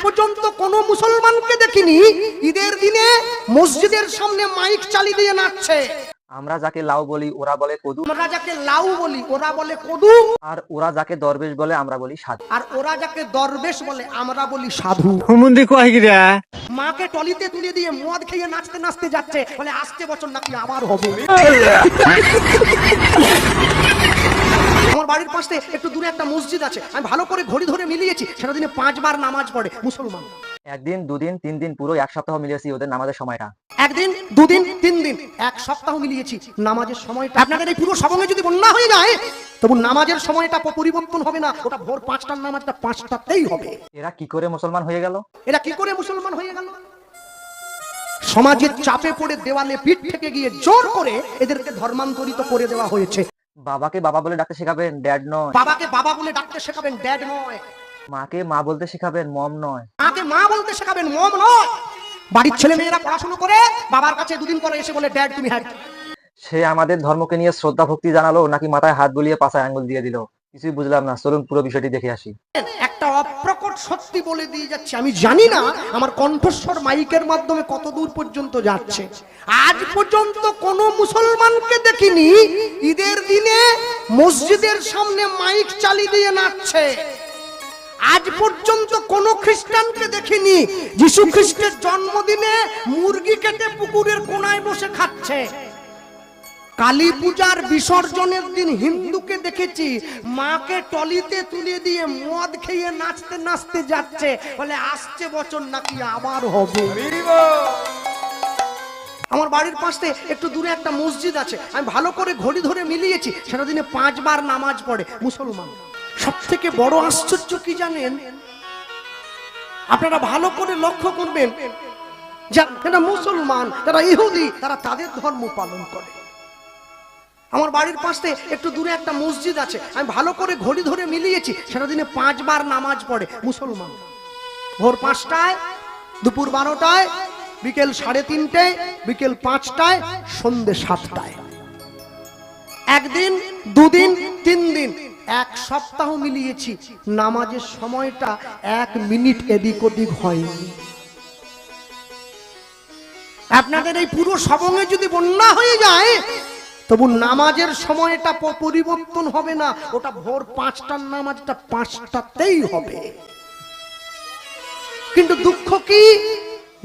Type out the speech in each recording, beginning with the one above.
পর্যন্ত কোনো মুসলমানকে দেখিনি ঈদের দিনে মসজিদের সামনে মাইক চালিয়ে দিয়ে নাচছে। আমরা যাকে লাউ বলি ওরা বলে কদু, আমরা যাকে লাউ বলি ওরা বলে কদু, আর ওরা যাকে দরবেশ বলে আমরা বলি সাধু। আর ওরা যাকে দরবেশ বলে আমরা বলি সাধু। মাকে টলিতে তুলে দিয়ে মদ খেয়ে নাচতে নাচতে যাচ্ছে, বলে আসছে বছর নাকি আবার হবে। আমার বাড়ির পাশে একটু দূরে একটা মসজিদ আছে, আমি ভালো করে ঘড়ি ধরে মিলিয়েছি, সেটা দিনে 5 বার নামাজ পড়ে মুসলমান। একদিন, দুদিন, 3 দিন, পুরো 1 সপ্তাহ মিলিয়েছি ওদের নামাজের সময়টা। একদিন, দুদিন, 3 দিন, 1 সপ্তাহ মিলিয়েছি নামাজের সময়টা। আপনাদের এই পুরো সবঙ্গে যদি বন্যা হয়ে যায়, তবু নামাজের সময়টা পরিবর্তন হবে না, ওটা ভোর 5টার নামাজটা 5টাতেই হবে। এরা কি করে মুসলমান হয়ে গেল? এরা কি করে মুসলমান হয়ে গেল? সমাজের চাপে পড়ে দেওয়ালে পিঠ থেকে গিয়ে জোর করে এদেরকে ধর্মান্তরিত করে দেওয়া হয়েছে। বাবাকে বাবা বলে ডাকতে শেখাবেন, ড্যাড নয়। বাবাকে বাবা বলে ডাকতে শেখাবেন, ড্যাড নয়। মাকে মা বলতে শেখাবেন, মম নয়। মাকে মা বলতে শেখাবেন, মম নয়। বাড়ির ছেলে মেয়েরা পড়াশোনা করে বাবার কাছে দুদিন পরে এসে বলে ড্যাড তুমি হ্যাড। সে আমাদের ধর্মকে নিয়ে শ্রদ্ধা ভক্তি জানালো নাকি মাথায় হাত বুলিয়ে পাছায় আঙ্গুল দিয়ে দিল, কিছুই বুঝলাম না। চলুন পুরো বিষয়টি দেখে আসি। একটা অপ্রকট সত্যি বলে দিয়ে যাচ্ছে, আমি জানি না আমার কণ্ঠস্বর মাইকের মাধ্যমে কত দূর পর্যন্ত যাচ্ছে। আজ পর্যন্ত কোন মুসলমানকে দেখিনি ঈদের দিনে মসজিদের সামনে মাইক চালিয়ে দিয়ে নাচছে। আজ পর্যন্ত কোন খ্রিস্টানকে দেখিনি যিশু খ্রিস্টের জন্মদিনে মুরগি কেটে পুকুরের কোনায় বসে খাচ্ছে। কালী পূজার বিসর্জনের দিন হিন্দুকে দেখেছি মাকে টলিতে তুলে দিয়ে মদ খেয়ে নাচতে নাচতে যাচ্ছে, বলে আসছে বছর নাকি আবার হবে। আমার বাড়ির পাশে একটু দূরে একটা মসজিদ আছে, আমি ভালো করে ঘড়ি ধরে মিলিয়েছি, সেটা দিনে 5 বার নামাজ পড়ে মুসলমান। সব থেকে বড় আশ্চর্য কি জানেন? আপনারা ভালো করে লক্ষ্য করবেন, যারা মুসলমান, যারা ইহুদি, তারা তাদের ধর্ম পালন করে। আমার বাড়ির পাশে একটু দূরে একটা মসজিদ আছে, আমি ভালো করে ঘড়ি ধরে মিলিয়েছি, সেটা দিনে 5 বার নামাজ পড়ে মুসলমান। ভোর 5টায়, দুপুর 12টায়, বিকেল 3:30টায়, বিকেল 5টায়, সন্ধ্যে 7টায়। একদিন, দুদিন, 3 দিন, 1 সপ্তাহ মিলিয়েছি নামাজের সময়টা 1 মিনিট এদিক ওদিক হয়নি। আপনাদের এই পুরো সবঙ্গে যদি বন্যা হয়ে যায়, তবু নামাজের সময়টা পরিবর্তন হবে না, ওটা ভোর 5টার নামাজটা 5টাতেই হবে। কিন্তু দুঃখ কি,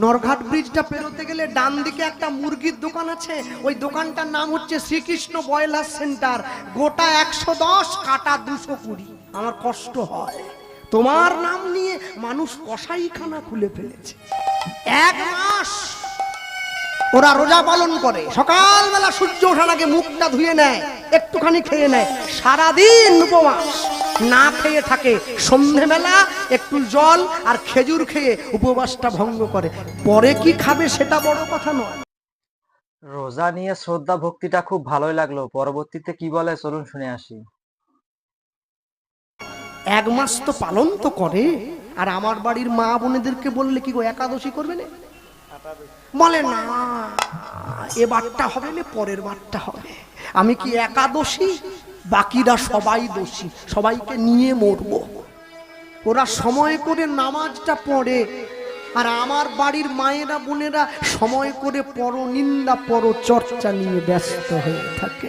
নরঘাট ব্রিজটা পেরোতে গেলে ডান দিকে একটা মুরগির দোকান আছে, ওই দোকানটার নাম হচ্ছে শ্রীকৃষ্ণ ব্রয়লার সেন্টার। গোটা 110, কাটা 220। আমার কষ্ট হয়, তোমার নাম নিয়ে মানুষ কসাইখানা খুলে ফেলেছে। 1 মাস ওরা রোজা পালন করে, সকালবেলা সূর্য ওঠার আগে মুখটা ধুয়ে নেয়, একটুখানি খেয়ে নেয়, সারাদিন উপবাস না খেয়ে থাকে। সন্ধ্যেবেলা একটু জল আর খেজুর খেয়ে উপবাসটা ভঙ্গ করে। পরে কি খাবে সেটা বড় কথা নয়। রোজা নিয়ে শ্রদ্ধা ভক্তিটা খুব ভালোই লাগলো, পরবর্তীতে কি বলে চলুন শুনে আসি। 1 মাস তো পালন তো করে, আর আমার বাড়ির মা বোনেদেরকে বললে কি গো একাদশী করবে না? বলে না, এবারটা হবে না, পরের বারটা হবে। আমি কি একাদশী? বাকিরা সবাই দোষী, সবাইকে নিয়ে মরবো। ওরা সময় করে নামাজটা পড়ে, আর আমার বাড়ির মায়েরা বোনেরা সময় করে পরনিন্দা পরচর্চা নিয়ে ব্যস্ত হয়ে থাকে।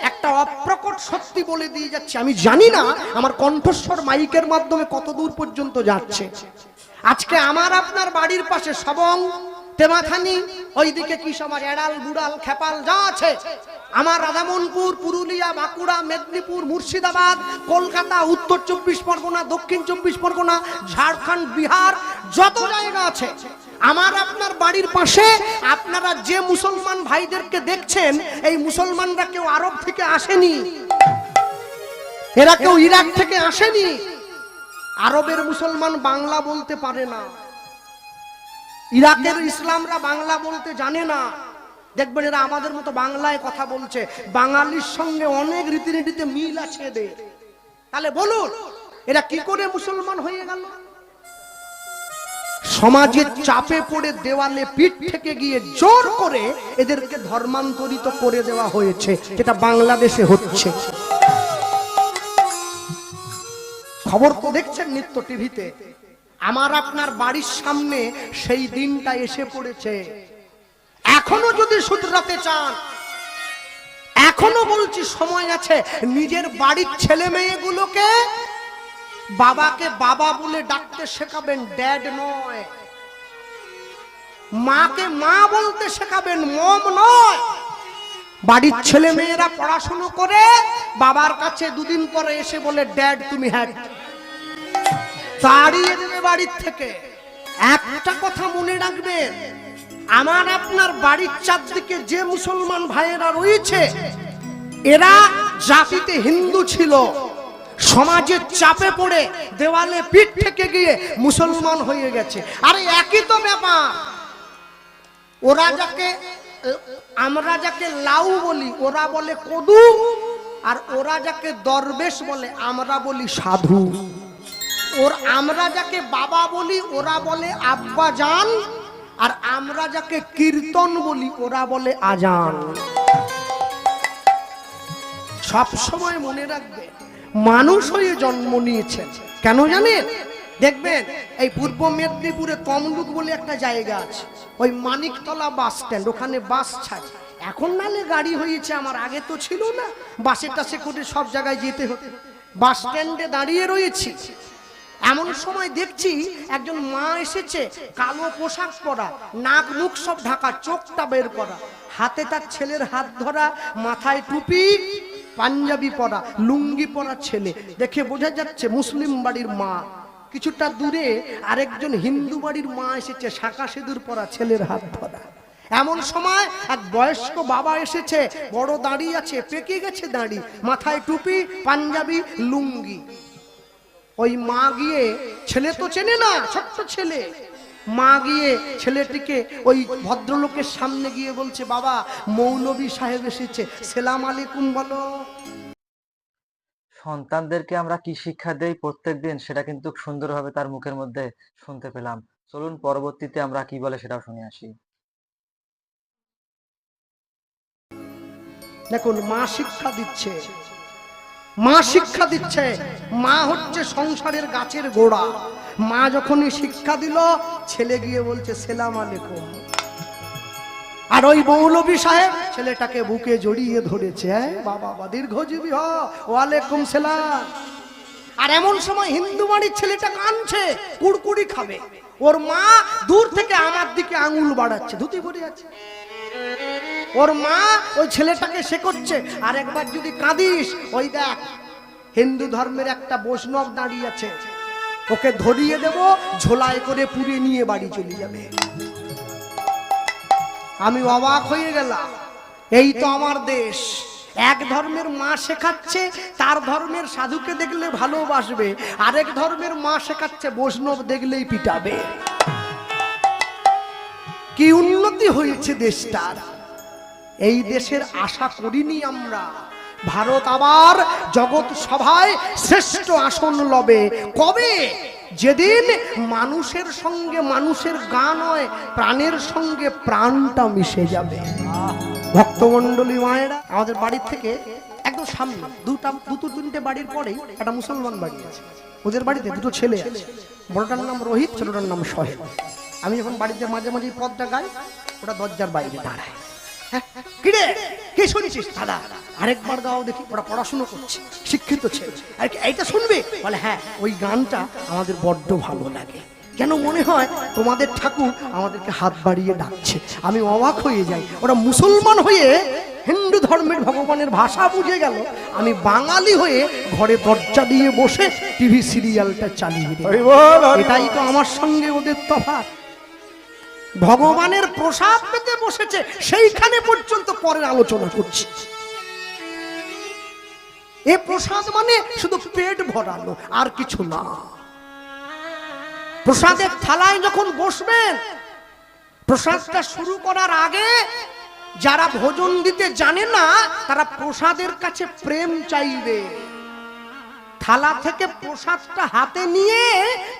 একটা অপ্রকট সত্যি বলে দিয়ে যাচ্ছে, আমি জানি না আমার কণ্ঠস্বর মাইকের মাধ্যমে কত দূর পর্যন্ত যাচ্ছে। আজকে আমার আপনার বাড়ির পাশে সবং, তেমাথানি, ওইদিকে কি সবার এড়াল, বুড়াল, খেপাল যা আছে, আমার রাধামনপুর, পুরুলিয়া, বাঁকুড়া, মেদিনীপুর, মুর্শিদাবাদ, কলকাতা, উত্তর 24 পরগনা, দক্ষিণ 24 পরগনা, ঝাড়খণ্ড, বিহার, যত জায়গা আছে, আমার আপনার বাড়ির পাশে আপনারা যে মুসলমান ভাইদেরকে দেখছেন, এই মুসলমানরা কেউ আরব থেকে আসেনি, এরা কেউ ইরাক থেকে আসেনি। আরবের মুসলমান বাংলা বলতে পারে না, ইরাকের ইসলামরা বাংলা বলতে জানে না। দেখবেন এরা আমাদের মতো বাংলায় কথা বলছে, বাঙালির সঙ্গে অনেক রীতিনীতিতে মিল আছে এদের। তাহলে বলুন এরা কি করে মুসলমান হয়ে গেল? সমাজের চাপে পড়ে দেওয়ালে পিঠ থেকে গিয়ে জোর করে এদেরকে ধর্মান্তরিত করে দেওয়া হয়েছে, যেটা বাংলাদেশে হচ্ছে। খবর তো দেখছেন নিত্য টিভিতে, আমার আপনার বাড়ির সামনে সেই দিনটা এসে পড়েছে। এখনো যদি শুধরাতে চান, এখনো বলছি সময় আছে। নিজের বাড়ির ছেলে মেয়েগুলোকে বাবাকে বাবা বলে ডাকতে শেখাবেন, ড্যাড নয়। মাকে মা বলতে শেখাবেন, মম নয়। বাড়ির ছেলে মেয়েরা পড়াশুনো করে বাবার কাছে দুদিন পরে এসে বলে ড্যাড তুমি হ্যাড, তাড়িয়ে দেবে বাড়ির থেকে। একটা কথা মনে রাখবেন, আমার আপনার বাড়ির চারদিকে যে মুসলমান ভাইয়েরা রয়েছে, এরা জাতিতে হিন্দু ছিল, সমাজের চাপে পড়ে দেওয়ালে পিঠ থেকে গিয়ে মুসলমান হয়ে গেছে। আরে একই তো ব্যাপার। ওরা যাকে, আমরা যাকে লাউ বলি ওরা বলে কদু, আর ওরা যাকে দরবেশ বলে আমরা বলি সাধু। আমরা যাকে বাবা বলি ওরা বলে আব্বা জান, আর আমরা যাকে কীর্তন বলি ওরা বলে আজান। সব সময় মনে রাখবে, মানুষ হয়ে জন্ম নিয়েছেন। কেন জানেন? দেখবেন এই পূর্ব মেদিনীপুরে তমলুক বলে একটা জায়গা আছে, ওই মানিকতলা বাস স্ট্যান্ড, ওখানে বাস ছাড়ে। এখন নালে গাড়ি হয়েছে, আমার আগে তো ছিল না। বাসে টাসে করে সব জায়গায় যেতে হতো। বাস স্ট্যান্ডে দাঁড়িয়ে রয়েছি, এমন সময় দেখছি একজন মা এসেছে, কালো পোশাক পরা, নাক মুখ সব ঢাকা, চোখটা বের করা, হাতে তার ছেলের হাত ধরা, মাথায় টুপি, পাঞ্জাবি পরা, লুঙ্গি পরা ছেলে। দেখে বোঝা যাচ্ছে মুসলিম বাড়ির মা। কিছুটা দূরে আরেকজন হিন্দু বাড়ির মা এসেছে, শাঁখা সিঁদুর পরা, ছেলের হাত ধরা। এমন সময় এক বয়স্ক বাবা এসেছে, বড় দাড়ি আছে, পেকে গেছে দাড়ি, মাথায় টুপি, পাঞ্জাবি, লুঙ্গি। ওই মা গিয়ে, ছেলে তো চেনে না, ছোট্ট ছেলে, মা গিয়ে ছেলেটিকে ওই ভদ্রলোকের সামনে গিয়ে বলছে, বাবা মৌলভী সাহেব এসেছে, সেলাম আলাইকুম বলো। সন্তানদেরকে আমরা কি শিক্ষা দেই প্রত্যেকদিন, সেটা কিন্তু সুন্দরভাবে তার মুখের মধ্যে শুনতে পেলাম। চলুন পরবর্তীতে আমরা কি বলে সেটাও শুনে আসি। দেখুন, মা শিক্ষা দিচ্ছে, মা শিক্ষা দিচ্ছে। মা হচ্ছে সংসারের গাছের গোড়া। মা যখনই শিক্ষা দিল, ছেলে গিয়ে বলছে সেলাম আলাইকুম। আর ওই মৌলভী সাহেব ছেলেটাকে বুকে জড়িয়ে ধরেছে, বাবা দীর্ঘজীবী হ, ওয়ালাইকুম সালাম। আর এমন সময় হিন্দু বাড়ির ছেলেটা কাঁদছে, কুড়কুড়ি খাবে, ওর মা দূর থেকে আমার দিকে আঙুল বাড়াচ্ছে, ধুতি পরে আছে। ওর মা ওই ছেলেটাকে শেখাচ্ছে, আর একবার যদি কাঁদিস, ওই দেখ হিন্দু ধর্মের একটা বৈষ্ণব দাঁড়িয়ে আছে, ওকে ধরিয়ে দেব, ঝোলায় করে পুড়ে নিয়ে বাড়ি চলে যাবে। আমি অবাক হয়ে গেলাম, এই তো আমার দেশ। এক ধর্মের মা শেখাচ্ছে তার ধর্মের সাধুকে দেখলে ভালোবাসবে, আরেক ধর্মের মা শেখাচ্ছে বৈষ্ণব দেখলেই পিটাবে। কি উন্নতি হয়েছে দেশটার! এই দেশের আশা করিনি আমরা। ভারত আবার জগৎ সভায় শ্রেষ্ঠ আসন লবে কবে? যেদিন মানুষের সঙ্গে মানুষের গান হয়, প্রাণের সঙ্গে প্রাণটা মিশে যাবে। ভক্তমণ্ডলী মায়েরা, আমাদের বাড়ির থেকে একদম সামনে দুটো তিনটে বাড়ির পরেই একটা মুসলমান বাড়ি আছে। ওদের বাড়িতে দুটো ছেলে আছে, বড়টার নাম রোহিত, ছোটটার নাম সোহেল। আমি যখন বাড়িতে মাঝে মাঝে পদটা গাই, ওটা দরজার বাইরে দাঁড়ায়। কিরে কে শুনেছিস? দাদা আরেকবার গাও দেখি। ওরা পড়াশুনো করছে, শিক্ষিত ছেলে। আর এইটা শুনবে? বলে হ্যাঁ, ওই গানটা আমাদের বড্ড ভালো লাগে। কেন মনে হয় তোমাদের ঠাকুর আমাদেরকে হাত বাড়িয়ে ডাকছে। আমি অবাক হয়ে যাই। ওরা মুসলমান হয়ে হিন্দু ধর্মের ভগবানের ভাষা বুঝে গেল, আমি বাঙালি হয়ে ঘরে দরজা দিয়ে বসে টিভি সিরিয়ালটা চালিয়ে দিই। এটাই তো আমার সঙ্গে ওদের তফাৎ। ভগবানের প্রসাদ পেতে বসেছে, সেইখানে পর্যন্ত পরের আলোচনা করছি। এ প্রসাদ মানে শুধু পেট ভরানো, আর কিছু না। প্রসাদের থালায় যখন বসবেন, প্রসাদটা শুরু করার আগে যারা ভোজন দিতে জানে না, তারা প্রসাদের কাছে প্রেম চাইবে। থালা থেকে প্রসাদটা হাতে নিয়ে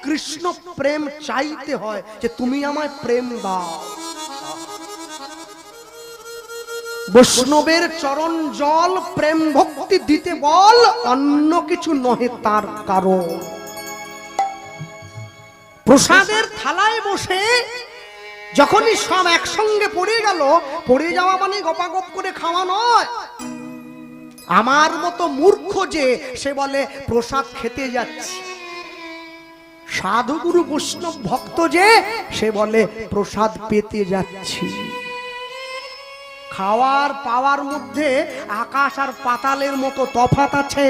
কৃষ্ণ প্রেম চাইতে হয়, যে তুমি আমায় প্রেম দাও। বৈষ্ণবের চরণ জল প্রেম ভক্তি দিতে বল, অন্য কিছু নহে তার কারণ। প্রসাদের থালায় বসে যখনই সব একসঙ্গে পড়ে গেল, পড়ে যাওয়া মানে গপাগপ করে খাওয়া নয়। আমার মতো মূর্খ যে সে বলে প্রসাদ খেতে যাচ্ছি, সাধুগুরু বৈষ্ণব ভক্ত যে সে বলে প্রসাদ পেতে যাচ্ছি। খাওয়ার পাওয়ার মধ্যে আকাশ আর পাতালের মতো তফাৎ আছে।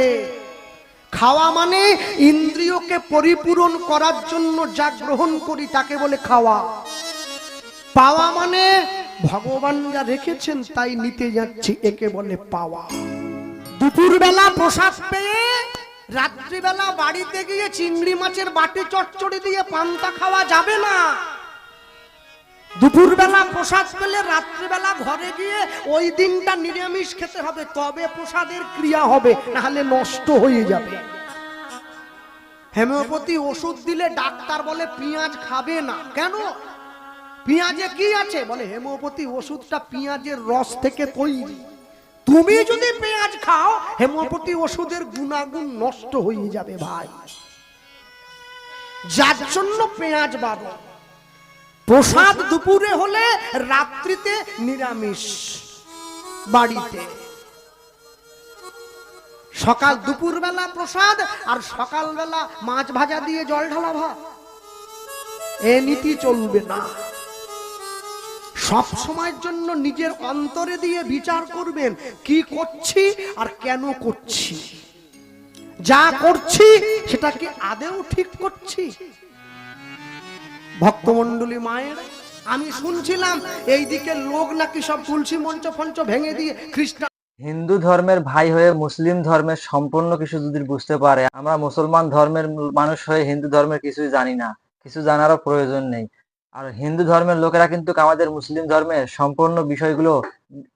খাওয়া মানে ইন্দ্রিয়কে পরিপূরণ করার জন্য যা গ্রহণ করি তাকে বলে খাওয়া। পাওয়া মানে ভগবান যা রেখেছেন তাই নিতে যাচ্ছি, একে বলে পাওয়া। দুপুরবেলা প্রসাদ পেয়ে রাত্রিবেলা বাড়িতে গিয়ে চিংড়ি মাছের বাটি চচ্চড়ি দিয়ে পান্তা খাওয়া যাবে না। দুপুরবেলা প্রসাদ পেলে রাত্রিবেলা ঘরে গিয়ে ওই দিনটা নিরামিষ খেতে হবে, তবে প্রসাদের ক্রিয়া হবে, না হলে নষ্ট হয়ে যাবে। হোমিওপ্যাথি ওষুধ দিলে ডাক্তার বলে পেঁয়াজ খাবে না, কেন? পেঁয়াজে কি আছে? বলে হোমিওপ্যাথি ওষুধটা পেঁয়াজের রস থেকে তৈরি। তুমি যদি পেঁয়াজ খাও হোমিওপ্যাথি ওষুধের গুণাগুণ নষ্ট হয়ে যাবে ভাই। যার জন্য পেঁয়াজ বারণ। প্রসাদ দুপুরে হলে রাত্রিতে নিরামিষ বাড়িতে। সকাল দুপুর বেলা প্রসাদ আর সকাল বেলা মাছ ভাজা দিয়ে জল ঢালা ভাত, এ নীতি চলবে না। সব সময়ের জন্য নিজের অন্তরে দিয়ে বিচার করবেন, কি করছি আর কেন করছি। যা করছি সেটা কি আদেও ঠিক করছি? ভক্তমণ্ডলী মায়ের, আমি শুনছিলাম এইদিকে লোক নাকি সব তুলসী মঞ্চ ফঞ্চ ভেঙে দিয়ে খ্রিস্টান। হিন্দু ধর্মের ভাই হয়ে মুসলিম ধর্মের সম্পূর্ণ কিছু যদি বুঝতে পারে, আমরা মুসলমান ধর্মের মানুষ হয়ে হিন্দু ধর্মের কিছুই জানি না, কিছু জানারও প্রয়োজন নেই। আর হিন্দু ধর্মের লোকেরা কিন্তু আমাদের মুসলিম ধর্মের সম্পূর্ণ বিষয়গুলো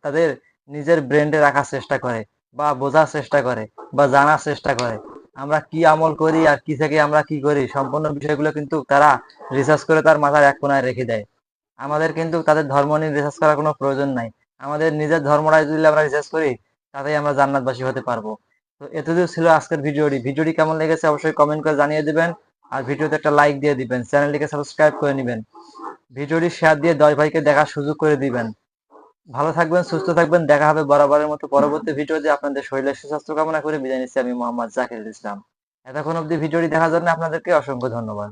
তাদের নিজের ব্রেন্ডে রাখার চেষ্টা করে, বা বোঝার চেষ্টা করে, বা জানার চেষ্টা করে। আমরা কি আমল করি আর কি থেকে আমরা কি করি, সম্পূর্ণ বিষয়গুলো কিন্তু তারা রিসার্চ করে তার মাথার এক কোনায় রেখে দেয়। আমাদের কিন্তু তাদের ধর্ম নিয়ে রিসার্চ করার কোনো প্রয়োজন নাই। আমাদের নিজের ধর্মটাই যদি আমরা রিসার্চ করি, তাতেই আমরা জান্নাতবাসী হতে পারবো। তো এতদূর ছিল আজকের ভিডিওটি কেমন লেগেছে অবশ্যই কমেন্ট করে জানিয়ে দিবেন। আর ভিডিওতে একটা লাইক দিয়ে দিবেন, চ্যানেলটিকে সাবস্ক্রাইব করে নেবেন, ভিডিওটি শেয়ার দিয়ে 10 ভাইকে দেখার সুযোগ করে দিবেন। ভালো থাকবেন, সুস্থ থাকবেন, দেখা হবে বরাবরের মতো পরবর্তী ভিডিওতে। আপনাদের শরীরের সুস্বাস্থ্য কামনা করে বিদায় নিচ্ছি আমি মোহাম্মদ জাকিরুল ইসলাম। এতক্ষণ অবধি ভিডিওটি দেখার জন্য আপনাদেরকে অসংখ্য ধন্যবাদ।